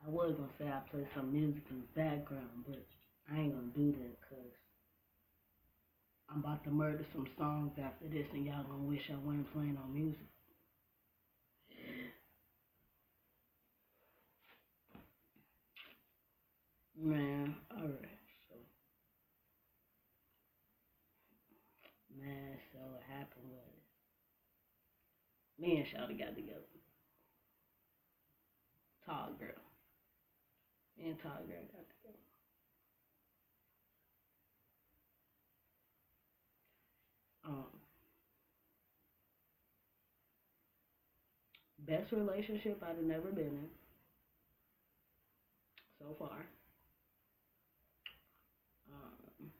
I was gonna say I play some music in the background, but I ain't gonna do that because I'm about to murder some songs after this, and y'all gonna wish I wasn't playing on music. Man, alright. So, so what happened was me and Shawty got together. Tall girl. Me and tall girl got together. Um, Best relationship I've never been in so far. Um,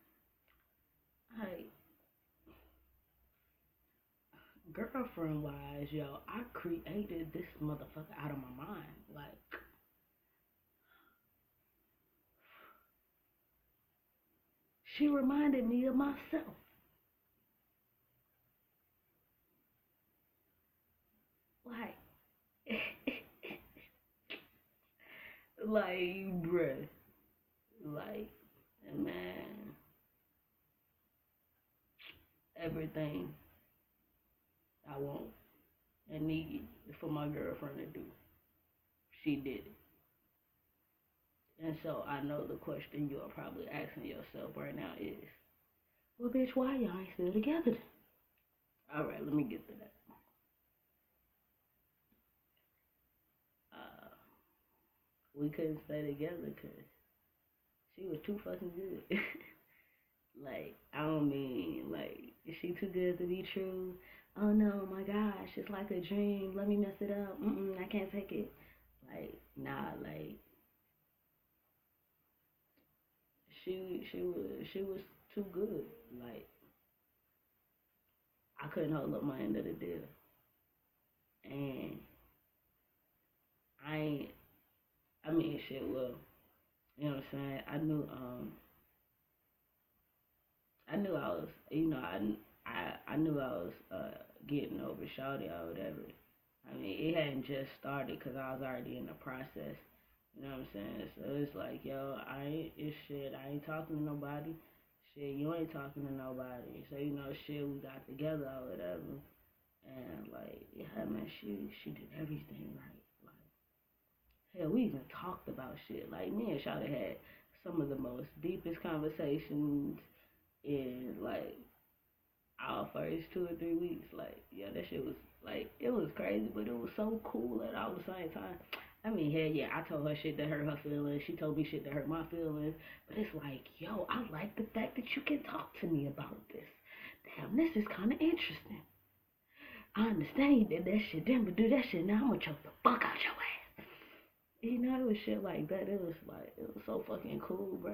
I Girlfriend wise, yo, I created this motherfucker out of my mind. Like, she reminded me of myself. Like, like, bruh, like, man, everything I want and need for my girlfriend to do, she did it. And so I know the question you are probably asking yourself right now is, well, bitch, why y'all ain't still together? All right, let me get to that. Uh, we couldn't stay together because she was too fucking good. Like, I don't mean, like, is she too good to be true? Oh no, my gosh, it's like a dream. Let me mess it up. I can't take it. Like, nah, like, she was too good. Like, I couldn't hold up my end of the deal. And I ain't, I mean, shit, well, you know what I'm saying? I knew I was, I knew I was getting over Shawty or whatever. I mean, it hadn't just started because I was already in the process. You know what I'm saying? So it's like, yo, it's shit. I ain't talking to nobody. Shit, you ain't talking to nobody. So shit, we got together or whatever. And like, yeah, man, she did everything right. Like, hell, we even talked about shit. Like, me and Shawty had some of the most deepest conversations in like our first 2 or 3 weeks. Like, yeah, that shit was like, it was crazy, but it was so cool at all the same time. I mean, hell yeah, I told her shit that hurt her feelings. She told me shit that hurt my feelings. But it's like, yo, I like the fact that you can talk to me about this. Damn, this is kind of interesting. I understand you did that shit then, but do that shit now. I'm gonna choke the fuck out your ass. It was shit like that. It was like, it was so fucking cool, bro.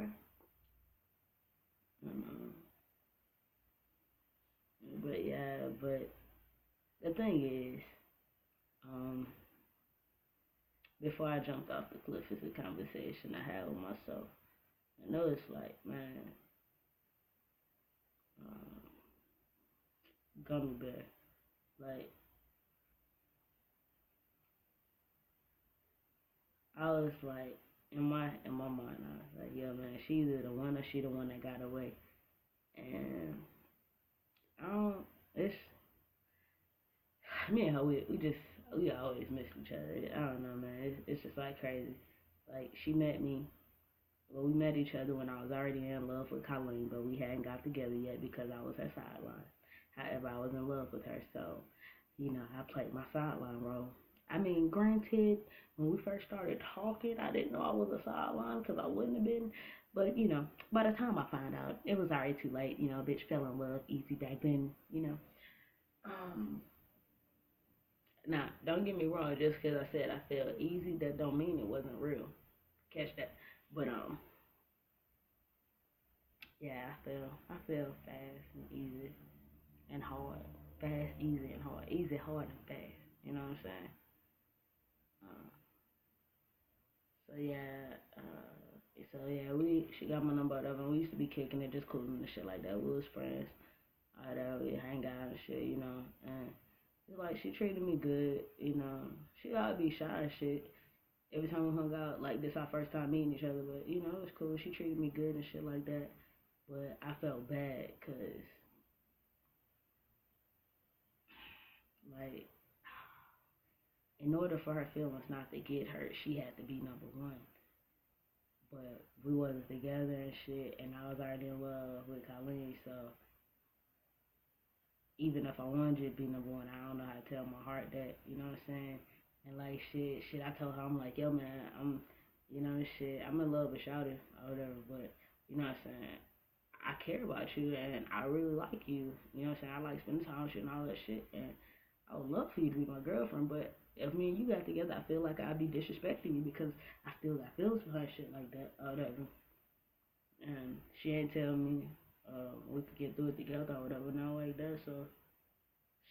Um, but yeah, but the thing is, um, before I jumped off the cliff, it's a conversation I had with myself. I know it's like, man, um, gummy bear. Like, I was like, in my mind, I was like, yo, man, she either the one or she the one that got away. And I don't. It's me and her. We always miss each other. I don't know, man. It's just like crazy. Like, she met me. Well, we met each other when I was already in love with Colleen, but we hadn't got together yet because I was her sideline. However, I was in love with her, so I played my sideline role. I mean, granted, when we first started talking, I didn't know I was a sideline because I wouldn't have been. But by the time I found out, it was already too late. A bitch fell in love easy back then. Um, Now, don't get me wrong. Just because I said I felt easy, that don't mean it wasn't real. Catch that. But yeah, I feel fast and easy and hard. Fast, easy, and hard. Easy, hard, and fast. You know what I'm saying? Uh, so yeah, she got my number whatever. And we used to be kicking it, just cooling and shit like that. We was friends. All that we hang out and shit. And it's like she treated me good. She ought to be shy and shit. every time we hung out, like this our first time meeting each other, but it was cool. She treated me good and shit like that. But I felt bad because like in order for her feelings not to get hurt, she had to be number one. But we wasn't together and shit, and I was already in love with Colleen, so even if I wanted you to be number one, I don't know how to tell my heart that, you know what I'm saying? And like shit, I told her, I'm like, yo man, shit, I'm in love with Shouty or whatever, but you know what I'm saying? I care about you and I really like you. You know what I'm saying? I like spending time with you and all that shit. And I would love for you to be my girlfriend, but if me and you got together, I feel like I'd be disrespecting you because I still got feelings for her, shit like that, or whatever. And she ain't tell me we could get through it together or whatever, not like that. So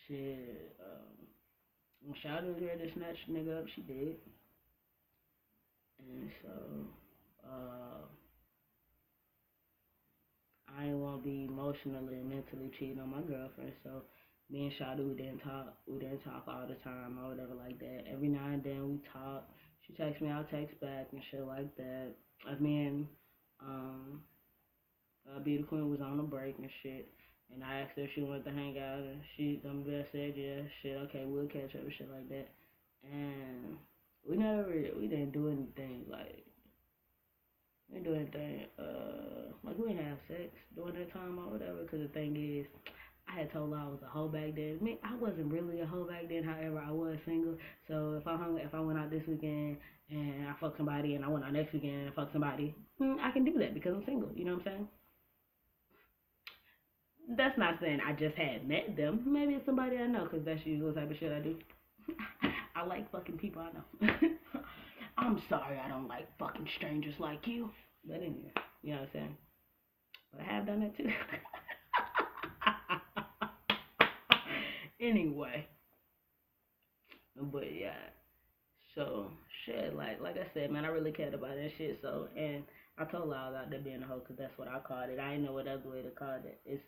shit, when Shawty was ready to snatch the nigga up, she did. And so I ain't want to be emotionally and mentally cheating on my girlfriend. So me and Shawty, we didn't talk. We didn't talk all the time or whatever like that. Every now and then we talk. She texts me, I'll text back and shit like that. Like me and um, Beauty Queen was on a break and shit. And I asked her if she wanted to hang out, and she dumb bitch said yeah, shit, okay, we'll catch up and shit like that. And we didn't do anything like we didn't do anything like we didn't have sex during that time or whatever. Cause the thing is, I had told her I was a hoe back then. I mean, I wasn't really a hoe back then. However, I was single. So if I went out this weekend and I fucked somebody, and I went out next weekend and fucked somebody, I can do that because I'm single. You know what I'm saying? That's not saying I just had met them. Maybe it's somebody I know, because that's usually the type of shit I do. I like fucking people I know. I'm sorry I don't like fucking strangers like you. But anyway, you know what I'm saying? But I have done that too. Anyway, but yeah. So shit, like I said, man, I really cared about that shit. So and I told her I was out there being a hoe because that's what I called it. I didn't know what other way to call it. It's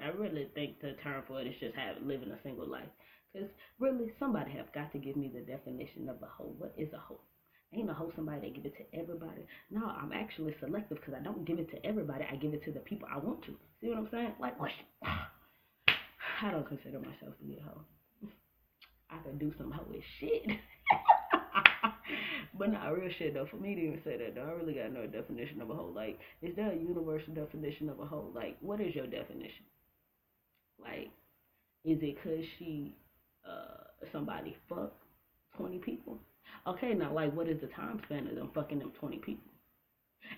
I really think the term for it is just living a single life. Cause really, somebody have got to give me the definition of a hoe. What is a hoe? Ain't a hoe somebody that give it to everybody. No, I'm actually selective because I don't give it to everybody. I give it to the people I want to. See what I'm saying? Like what? I don't consider myself to be a hoe. I could do some hoish shit. But not real shit though. For me to even say that though, I really got no definition of a hoe. Like, is there a universal definition of a hoe? Like, what is your definition? Like, is it cause she somebody fuck 20 people? Okay, now like what is the time span of them fucking them 20 people?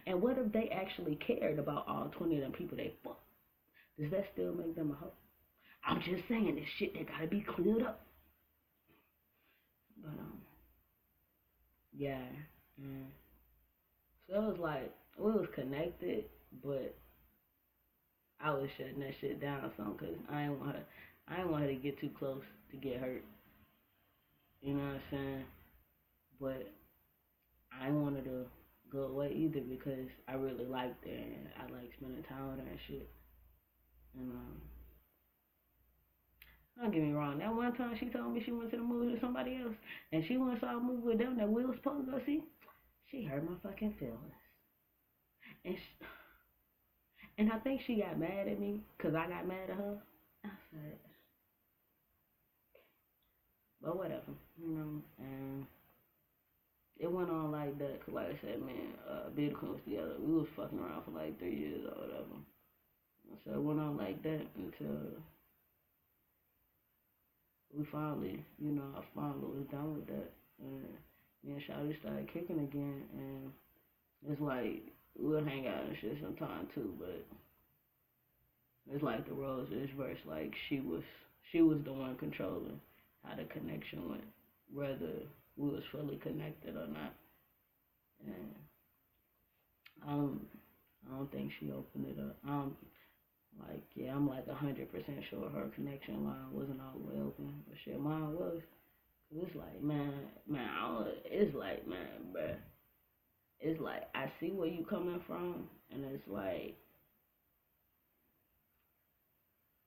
And what if they actually cared about all 20 of them people they fuck? Does that still make them a hoe? I'm just saying this shit that gotta be cleared up. But yeah. Mm. So it was like we was connected, but I was shutting that shit down some because I didn't want her to get too close to get hurt. You know what I'm saying? But I didn't want her to go away either because I really liked her and I like spending time with her and shit. And don't get me wrong. That one time she told me she went to the movie with somebody else, and she went and saw a movie with them that we was supposed to go see. She hurt my fucking feelings, and I think she got mad at me because I got mad at her. I said, but whatever, and it went on like that. Cause like I said, man, Bill was together. We was fucking around for like 3 years or whatever. So it went on like that until we finally, I finally was done with that. And me and Shawty started kicking again, and it's like we'll hang out and shit sometime too, but it's like the roles is reversed. Like she was the one controlling how the connection went, whether we was fully connected or not. And I don't think she opened it up. I'm like 100% sure her connection line wasn't all the way open, but shit, mine was. It's like, man, it's like, man, bruh. It's like I see where you coming from, and it's like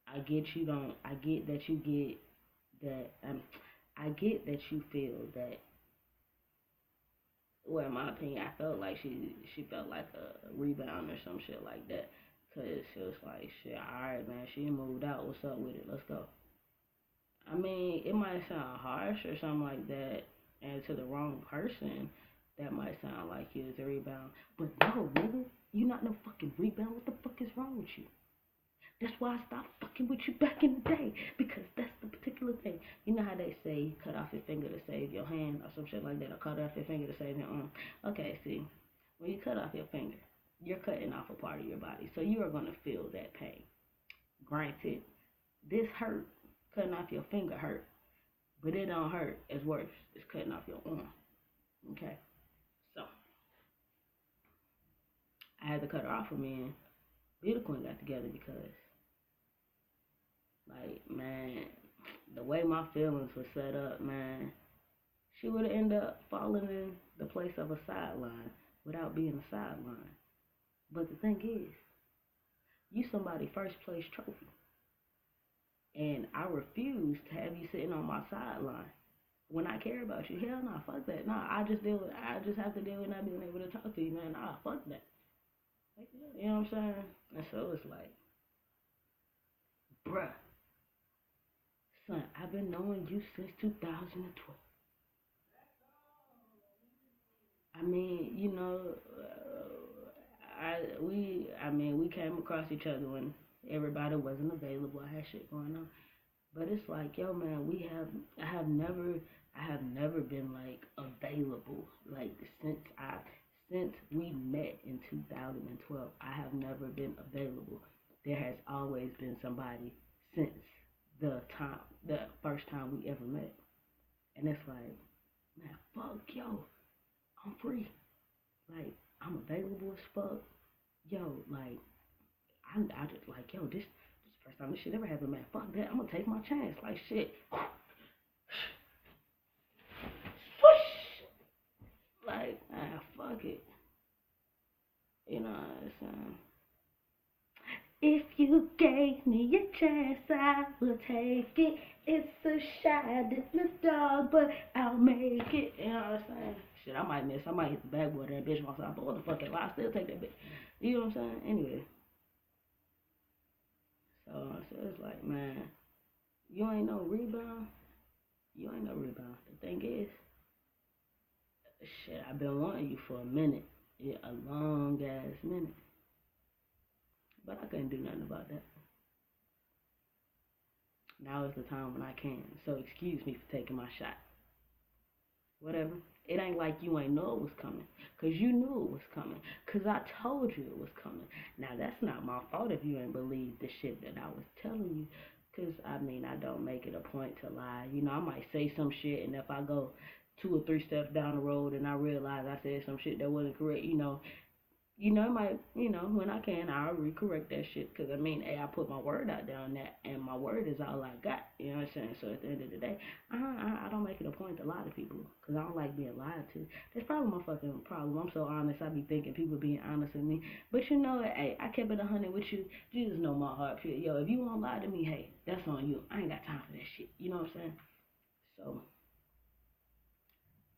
I get you don't. I get that you get that. I get that you feel that well, in my opinion, I felt like she felt like a rebound or some shit like that. Cause she was like, shit, alright, man, she moved out. What's up with it? Let's go. I mean, it might sound harsh or something like that, and to the wrong person, that might sound like he was a rebound. But no, nigga, you not no fucking rebound. What the fuck is wrong with you? That's why I stopped fucking with you back in the day, because that's the particular thing. You know how they say cut off your finger to save your hand or some shit like that, or cut off your finger to save your arm. Okay, see, when you cut off your finger, you're cutting off a part of your body, so you are gonna feel that pain. Granted, this hurt, cutting off your finger hurt, but it don't hurt as worse as cutting off your arm. Okay, so I had to cut her off of me, and Beautiful Queen got together because, like, man, the way my feelings were set up, man, she would have ended up falling in the place of a sideline without being a sideline. But the thing is, you somebody first place trophy, and I refuse to have you sitting on my sideline when I care about you. Hell no, fuck that. Nah, I just have to deal with not being able to talk to you, man. Nah, fuck that. Like, you know what I'm saying? And so it's like, bruh, son, I've been knowing you since 2012. I mean, I mean, we came across each other when everybody wasn't available. I had shit going on, but it's like, yo, man, I have never been like available. Like since we met in 2012, I have never been available. There has always been somebody since the first time we ever met, and it's like, man, fuck, yo, I'm free. Like, I'm available as fuck. Yo, like, I just like, yo, this the first time this shit ever happened, man. Fuck that. I'm gonna take my chance. Like, shit. Swoosh. Like, ah, fuck it. You know what I'm saying? If you gave me a chance, I will take it. It's a shot in the dog, but I'll make it. You know what I'm saying? Shit, I might miss. I might hit the backboard of that bitch myself. But what the fuck? I still take that bitch. You know what I'm saying? Anyway, so it's like, man, you ain't no rebound. You ain't no rebound. The thing is, shit, I've been wanting you for a minute. Yeah, a long ass minute. But I couldn't do nothing about that. Now is the time when I can. So excuse me for taking my shot. Whatever. It ain't like you ain't know it was coming. Cause you knew it was coming. Cause I told you it was coming. Now that's not my fault if you ain't believe the shit that I was telling you. Cause I mean, I don't make it a point to lie. You know, I might say some shit, and if I go 2 or 3 steps down the road and I realize I said some shit that wasn't correct, it might, when I can, I'll recorrect that shit. Because, I mean, hey, I put my word out there on that, and my word is all I got. You know what I'm saying? So, at the end of the day, I don't make it a point to lie to people. Because I don't like being lied to. That's probably my fucking problem. I'm so honest. I be thinking people being honest with me. But, hey, I kept it 100 with you. You just know my heart. Yo, if you won't lie to me, hey, that's on you. I ain't got time for that shit. You know what I'm saying? So,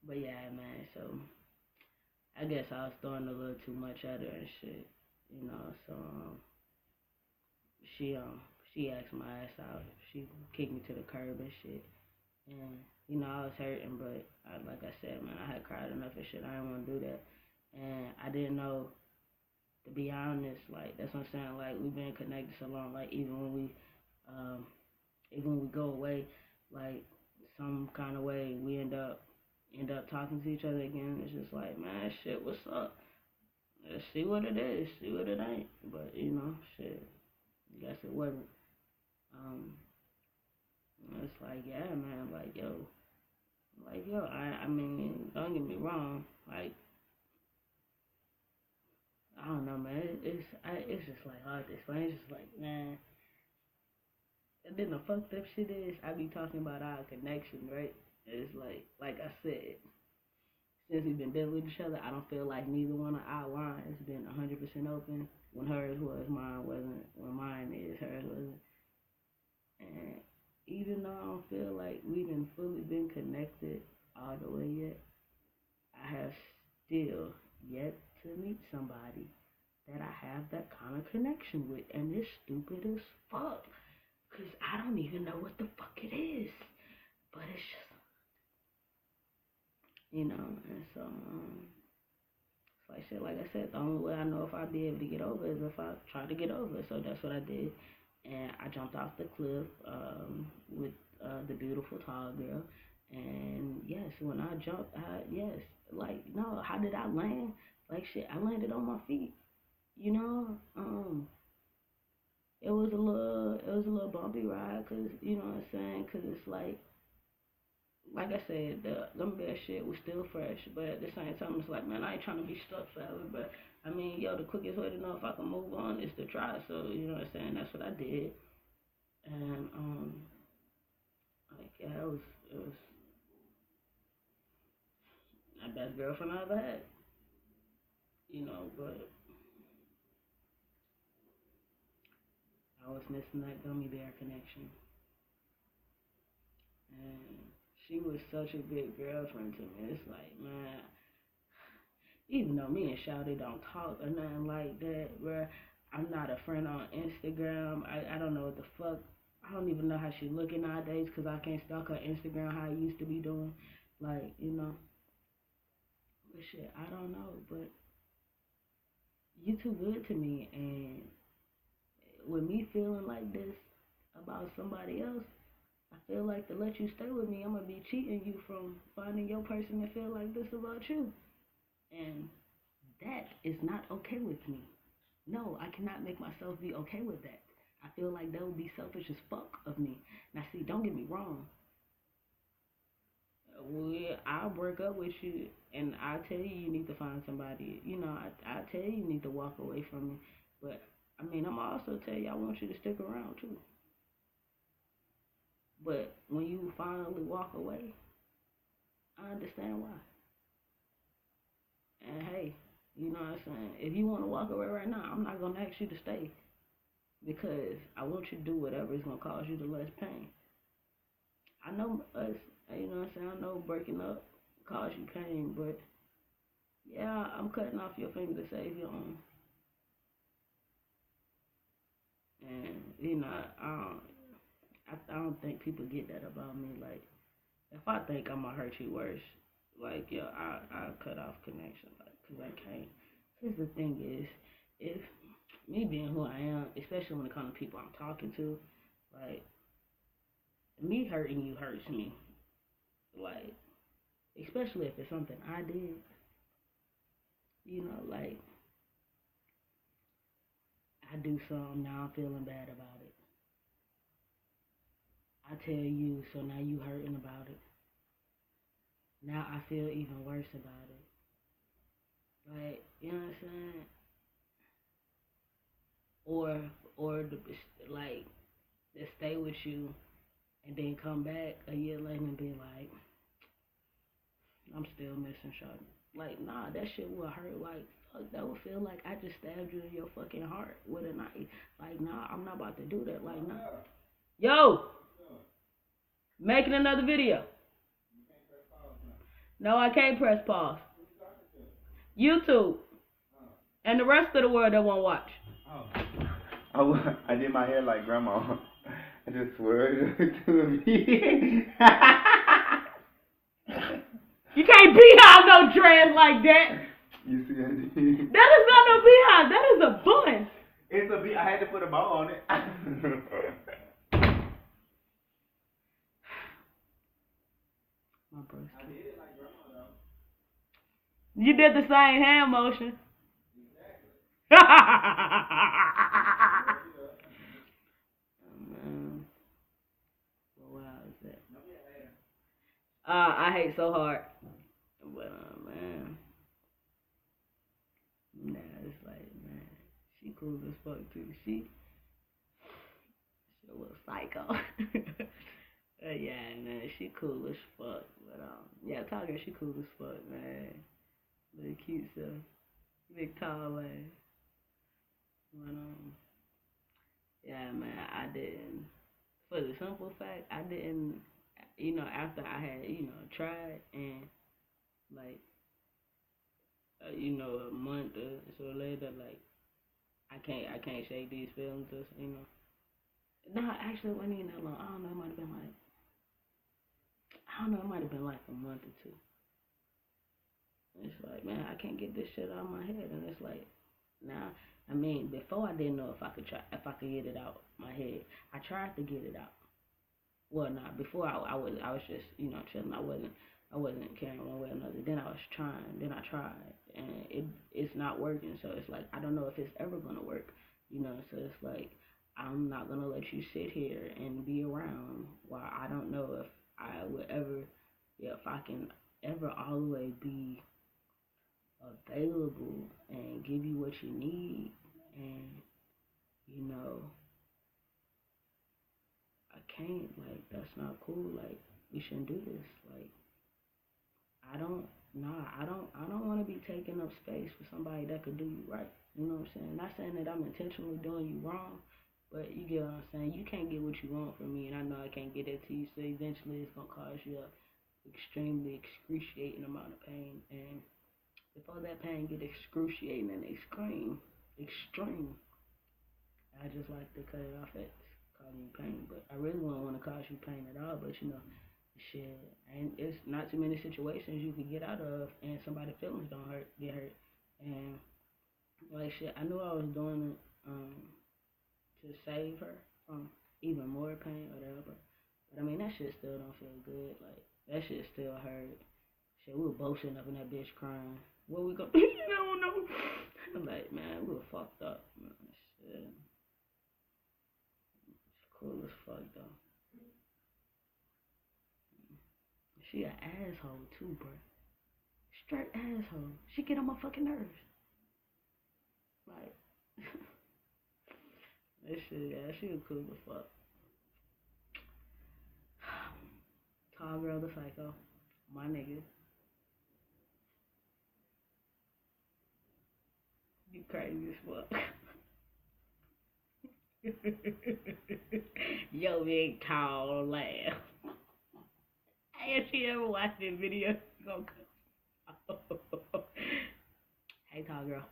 but, yeah, man. So, I guess I was throwing a little too much at her and shit, So she she asked my ass out. She kicked me to the curb and shit. And I was hurting, but like I said, man, I had cried enough and shit. I didn't want to do that, and I didn't know. To be honest, like that's what I'm saying. Like we've been connected so long. Like um, even when we go away, like some kind of way, we end up talking to each other again. It's just like, man, shit, what's up? Let's see what it is, see what it ain't. But shit, I guess it wasn't. Um, it's like yo, I mean, don't get me wrong, like I don't know, man. It's just like hard to explain. It's just like, man. And then the fucked up shit is, I be talking about our connection, right? It's like I said, since we've been dealing with each other, I don't feel like neither one of our lines been 100% open. When hers was, mine wasn't. When mine is, hers wasn't. And even though I don't feel like we've been fully been connected all the way yet, I have still yet to meet somebody that I have that kind of connection with. And it's stupid as fuck. Because I don't even know what the fuck it is. But it's just, and so, like shit, like I said, the only way I know if I'd be able to get over is if I try to get over it. So that's what I did. And I jumped off the cliff with the beautiful tall girl. And yes, when I jumped, yes, like, no, how did I land? Like shit, I landed on my feet. You know, it was a little bumpy ride, cause you know what I'm saying, cause it's like I said, the lumber shit was still fresh, but at the same time, it's like, man, I ain't trying to be stuck forever. But I mean, yo, the quickest way to know if I can move on is to try. So you know what I'm saying? That's what I did, and like yeah, it was my best girlfriend I ever had, but I was missing that gummy bear connection, and she was such a good girlfriend to me. It's like, man, even though me and Shawty don't talk or nothing like that, bruh, I'm not a friend on Instagram. I don't know what the fuck. I don't even know how she looking nowadays because I can't stalk her Instagram how I used to be doing. Like, but shit, I don't know. But you too good to me. And with me feeling like this about somebody else, I feel like to let you stay with me, I'm going to be cheating you from finding your person to feel like this about you. And that is not okay with me. No, I cannot make myself be okay with that. I feel like that would be selfish as fuck of me. Now, see, don't get me wrong. I'll break up with you, and I tell you need to find somebody. I tell you need to walk away from me. But I mean, I'm also tell you I want you to stick around too. But when you finally walk away, I understand why. And hey, you know what I'm saying? If you want to walk away right now, I'm not gonna ask you to stay because I want you to do whatever is gonna cause you the less pain. I know us, you know what I'm saying? I know breaking up cause you pain, but yeah, I'm cutting off your finger to save your own. And I don't think people get that about me. Like, if I think I'm gonna hurt you worse, like, yo, I cut off connection, like, cause I can't. Cause the thing is, if me being who I am, especially when it comes to people I'm talking to, like, me hurting you hurts me. Like, especially if it's something I did, like, I do something, now I'm feeling bad about it. I tell you, so now you hurting about it. Now I feel even worse about it. Like, you know what I'm saying? Or, like, to stay with you and then come back a year later and be like, I'm still missing Shawty. Like, nah, that shit will hurt. Like, fuck, that would feel like I just stabbed you in your fucking heart with a knife. Like, nah, I'm not about to do that. Like, nah. Yo, making another video. No, I can't press pause. YouTube and the rest of the world that won't watch. I did my hair like grandma. I just swear to me. You can't beehive no dreads like that. You see, I did. That is not no beehive. That is a bun. It's a bee. I had to put a bow on it. My breast. I did it like grandma though. You did the same hand motion. Exactly. Man. What is that? I hate so hard. But man. Nah, it's like, man, she cool as fuck too. She a little psycho. Yeah, man, she cool as fuck. But yeah, Tiger, she cool as fuck, man. Little cute stuff, big tall ass. But yeah, man, I didn't. For the simple fact, I didn't. After I had tried and like a month or so later, like I can't shake these feelings, just. No, actually, it wasn't even that long. I don't know. It might have been like, I don't know. It might have been like a month or two. It's like, man, I can't get this shit out of my head, and it's like, now, I mean, before I didn't know if I could get it out my head. I tried to get it out. Well, nah, before I was just, chilling. I wasn't caring one way or another. Then I was trying. Then I tried, and it's not working. So it's like I don't know if it's ever gonna work. So it's like I'm not gonna let you sit here and be around while I don't know if I would ever, yeah, if I can ever all the way be available and give you what you need. And you know I can't, like, that's not cool. Like, we shouldn't do this. Like, I don't nah I don't want to be taking up space for somebody that could do you right. You know what I'm saying? Not saying that I'm intentionally doing you wrong, but you get what I'm saying. You can't get what you want from me, and I know I can't get it to you. So eventually it's gonna cause you a extremely excruciating amount of pain. And before that pain get excruciating and extreme, I just like to cut it off at causing you pain. But I really wouldn't want to cause you pain at all. But shit, and it's not too many situations you could get out of, and somebody's feelings don't get hurt. And like shit, I knew I was doing it to save her from even more pain or whatever. But I mean, that shit still don't feel good. Like, that shit still hurt. Shit, we were both sitting up in that bitch crying. What we gonna? No, no. I'm like, man, we were fucked up. Man. Shit, it's cool as fuck though. She an asshole too, bro. Straight asshole. She get on my fucking nerves. Like, that shit, yeah, she was cool as fuck. Tall girl, the psycho. My nigga. You crazy as fuck. Yo, big tall laugh. Hey, if she ever watched this video, she gonna come. Hey, tall girl.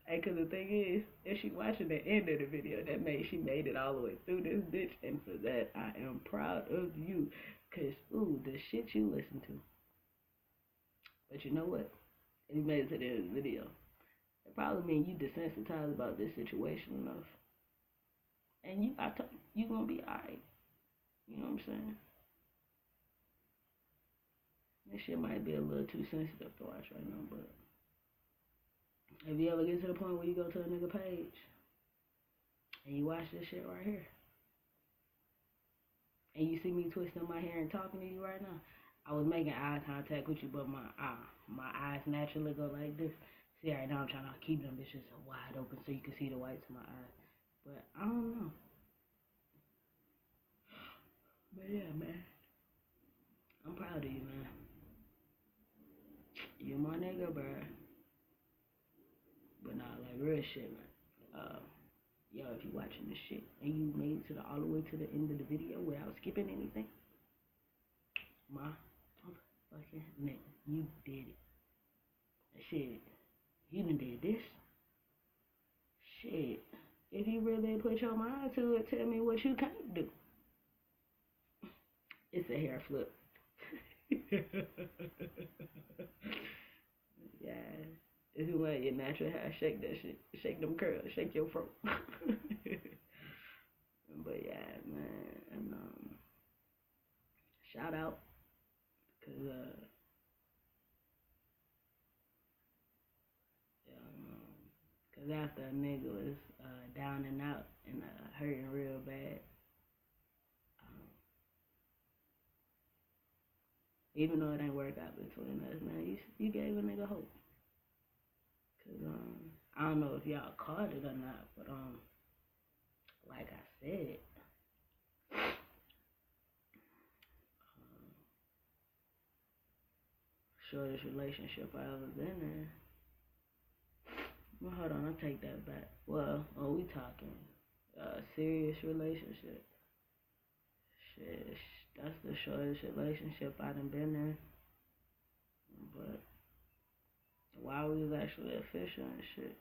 Hey, cause the thing is, if she watching the end of the video, that means she made it all the way through this bitch, and for that, I am proud of you. Cause, ooh, the shit you listen to. But you know what? If you made it to the end of the video, it probably means you desensitized about this situation enough. And you gonna be alright. You know what I'm saying? This shit might be a little too sensitive to watch right now, but if you ever get to the point where you go to a nigga page and you watch this shit right here, and you see me twisting my hair and talking to you right now, I was making eye contact with you, but my eyes naturally go like this. See, right now I'm trying to keep them bitches wide open so you can see the whites of my eyes. But I don't know. But yeah, man, I'm proud of you, man. You my nigga, bruh. But nah, like real shit, man. Yo, if you watching this shit and you made it to all the way to the end of the video without skipping anything, my motherfucking nigga, you did it. Shit, you done did this. Shit, if you really put your mind to it, tell me what you can't do. It's a hair flip. Yeah. If you want your natural hair, shake that shit. Shake them curls. Shake your fro. But yeah, man. And shout out. Cause after a nigga was down and out and hurting real bad, um, even though it ain't work out between us, man, you gave a nigga hope. Cause I don't know if y'all caught it or not, but like I said, shortest relationship I ever been in. Well, hold on, I'll take that back. Well, we talking serious relationship. Shit, that's the shortest relationship I done been in. But Why we was actually official and shit.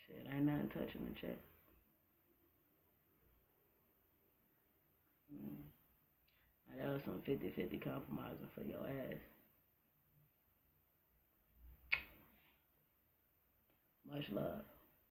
Shit, ain't nothing touching the check. Mm. That was some 50-50 compromising for your ass. Much love.